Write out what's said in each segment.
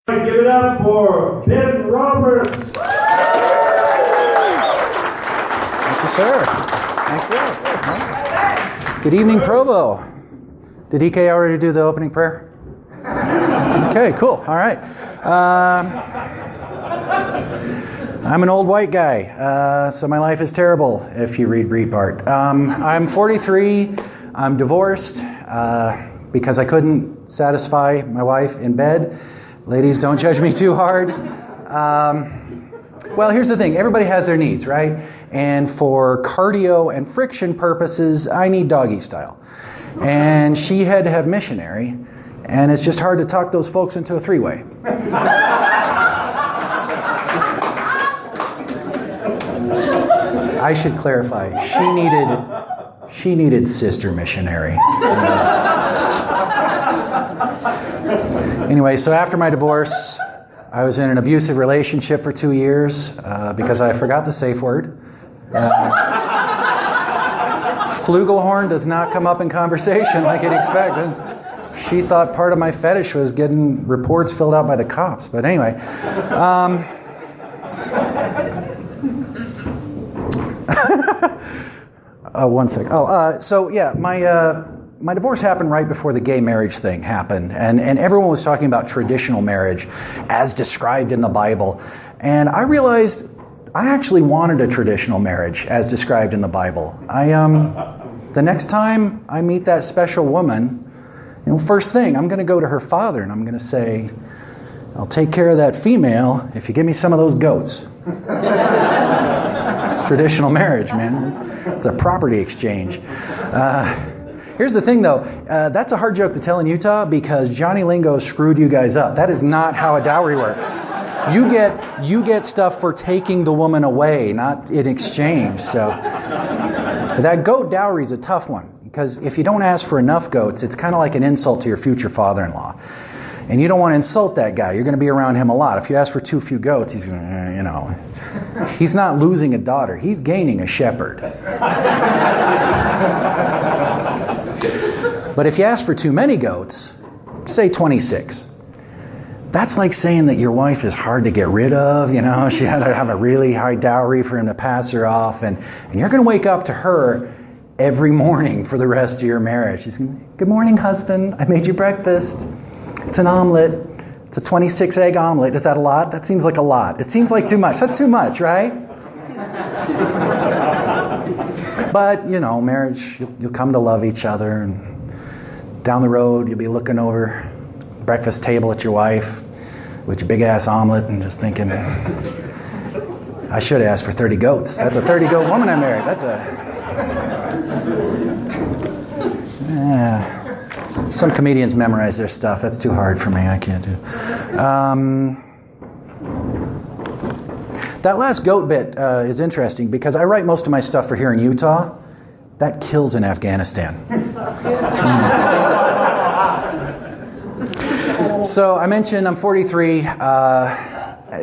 Give it up for Ben Roberts. Thank you, sir. Thank you. Good evening, Provo. Did EK already do the opening prayer? Okay, cool. All right. I'm an old white guy, so my life is terrible if you read Breitbart. I'm 43. I'm divorced because I couldn't satisfy my wife in bed. Ladies, don't judge me too hard. Well, here's the thing. Everybody has their needs, right? And for cardio and friction purposes, I need doggy style. And she had to have missionary, and it's just hard to talk those folks into a three-way. I should clarify. She needed sister missionary. Anyway, so after my divorce, I was in an abusive relationship for 2 years because I forgot the safe word. Flugelhorn does not come up in conversation like you'd expect. She thought part of my fetish was getting reports filled out by the cops. But anyway. One second. So yeah, my divorce happened right before the gay marriage thing happened, and everyone was talking about traditional marriage as described in the Bible. And I realized I actually wanted a traditional marriage as described in the Bible. The next time I meet that special woman, first thing, I'm going to go to her father and I'm going to say, I'll take care of that female if you give me some of those goats. It's traditional marriage, man. It's a property exchange. Here's the thing, though. That's a hard joke to tell in Utah because Johnny Lingo screwed you guys up. That is not how a dowry works. You get stuff for taking the woman away, not in exchange. So that goat dowry is a tough one because if you don't ask for enough goats, it's kind of like an insult to your future father-in-law. And you don't want to insult that guy. You're going to be around him a lot. If you ask for too few goats, he's going to, he's not losing a daughter. He's gaining a shepherd. But if you ask for too many goats, say 26. That's like saying that your wife is hard to get rid of. She had to have a really high dowry for him to pass her off. And you're going to wake up to her every morning for the rest of your marriage. She's going to, good morning, husband. I made you breakfast. It's an omelet. It's a 26-egg omelet. Is that a lot? That seems like a lot. It seems like too much. That's too much, right? But, marriage, you'll come to love each other. And down the road, you'll be looking over the breakfast table at your wife with your big-ass omelet and just thinking, I should have asked for 30 goats. That's a 30-goat woman I married. Some comedians memorize their stuff. That's too hard for me. I can't do it. That last goat bit is interesting because I write most of my stuff for here in Utah. That kills in Afghanistan. So I mentioned I'm 43.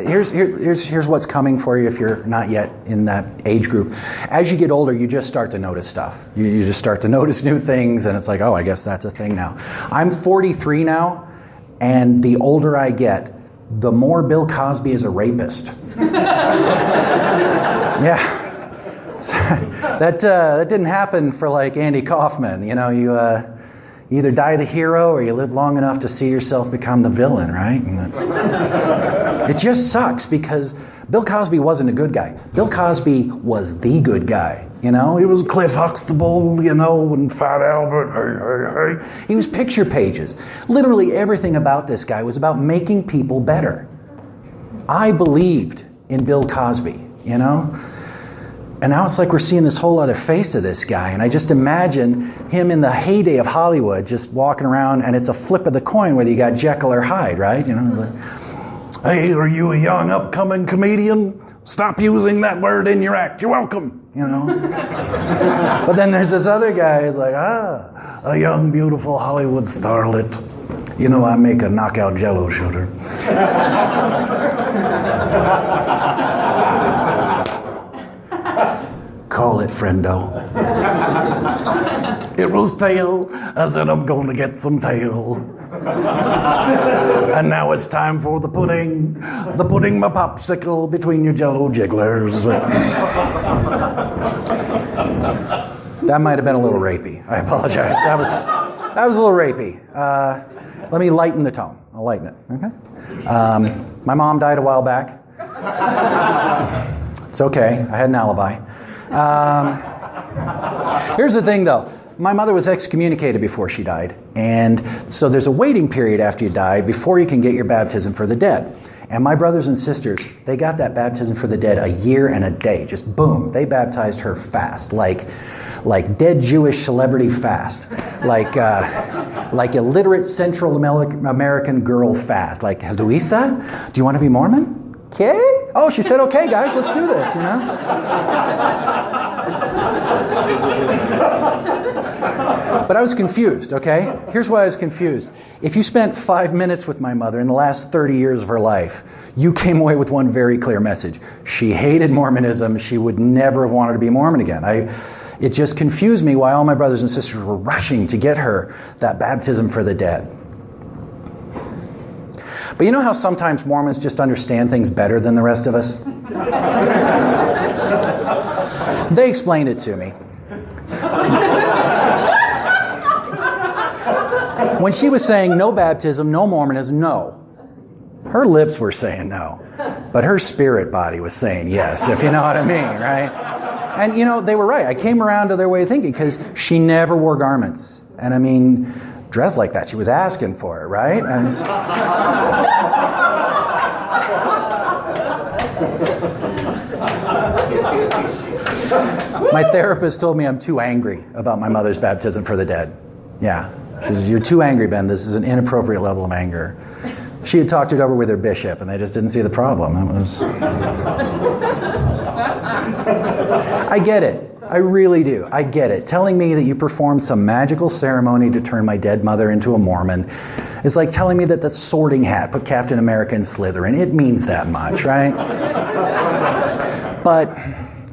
Here's what's coming for you if you're not yet in that age group. As you get older, you just start to notice stuff. You just start to notice new things, and it's like, oh, I guess that's a thing now. I'm 43 now, and the older I get, the more Bill Cosby is a rapist. Yeah. That didn't happen for like Andy Kaufman. You either die the hero or you live long enough to see yourself become the villain, right? And it just sucks because Bill Cosby wasn't a good guy. Bill Cosby was the good guy. He was Cliff Huxtable, and Fat Albert. Hey. He was picture pages. Literally everything about this guy was about making people better. I believed in Bill Cosby, And now it's like we're seeing this whole other face to this guy. And I just imagine him in the heyday of Hollywood just walking around, and it's a flip of the coin whether you got Jekyll or Hyde, right? Hey, are you a young upcoming comedian? Stop using that word in your act. You're welcome. But then there's this other guy who's like, a young, beautiful Hollywood starlet. I make a knockout jello shooter. Call it, friendo. It was tail. I said, I'm going to get some tail. And now it's time for the pudding. The pudding, my popsicle between your jello jigglers. That might have been a little rapey. I apologize. That was a little rapey. Let me lighten the tone. I'll lighten it, okay? My mom died a while back. It's okay. I had an alibi. Here's the thing, though. My mother was excommunicated before she died. And so there's a waiting period after you die before you can get your baptism for the dead. And my brothers and sisters, they got that baptism for the dead a year and a day. Just boom. They baptized her fast. Like dead Jewish celebrity fast. Like illiterate Central American girl fast. Like, Luisa, do you want to be Mormon? Okay. Oh, she said, okay, guys, let's do this, you know? But I was confused, okay? Here's why I was confused. If you spent 5 minutes with my mother in the last 30 years of her life, you came away with one very clear message. She hated Mormonism. She would never have wanted to be Mormon again. It just confused me why all my brothers and sisters were rushing to get her that baptism for the dead. But you know how sometimes Mormons just understand things better than the rest of us? They explained it to me. When she was saying no baptism, no Mormonism, no. Her lips were saying no. But her spirit body was saying yes, if you know what I mean, right? And you know, they were right. I came around to their way of thinking because she never wore garments. And I mean, dressed like that. She was asking for it, right? My therapist told me I'm too angry about my mother's baptism for the dead. Yeah. She says, you're too angry, Ben. This is an inappropriate level of anger. She had talked it over with her bishop, and they just didn't see the problem. I get it. I really do. I get it. Telling me that you performed some magical ceremony to turn my dead mother into a Mormon is like telling me that that Sorting Hat put Captain America in Slytherin. It means that much, right? But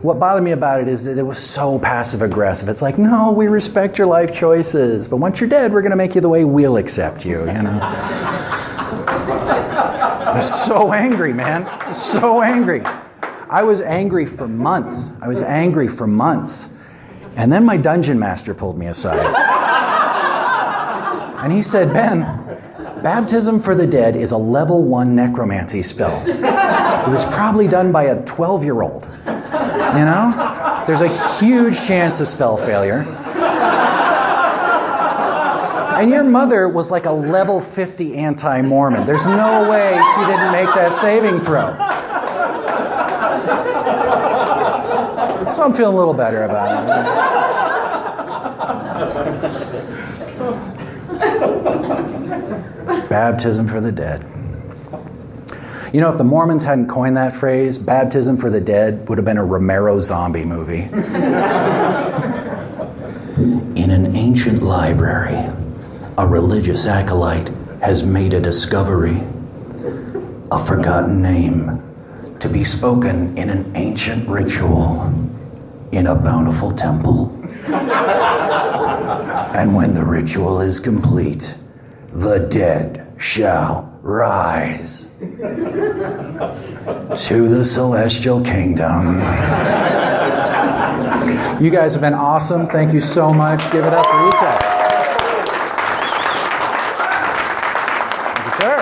what bothered me about it is that it was so passive-aggressive. It's like, no, we respect your life choices, but once you're dead, we're going to make you the way we'll accept you, you know? I was so angry, man. So angry. I was angry for months. And then my dungeon master pulled me aside. And he said, Ben, baptism for the dead is a level 1 necromancy spell. It was probably done by a 12-year-old. You know? There's a huge chance of spell failure. And your mother was like a level 50 anti-Mormon. There's no way she didn't make that saving throw. So I'm feeling a little better about it. Baptism for the dead. You know, if the Mormons hadn't coined that phrase, baptism for the dead would have been a Romero zombie movie. In an ancient library, a religious acolyte has made a discovery. A forgotten name to be spoken in an ancient ritual in a bountiful temple. And when the ritual is complete, the dead shall rise to the celestial kingdom. You guys have been awesome. Thank you so much. Give it up for Rika. Thank you, sir.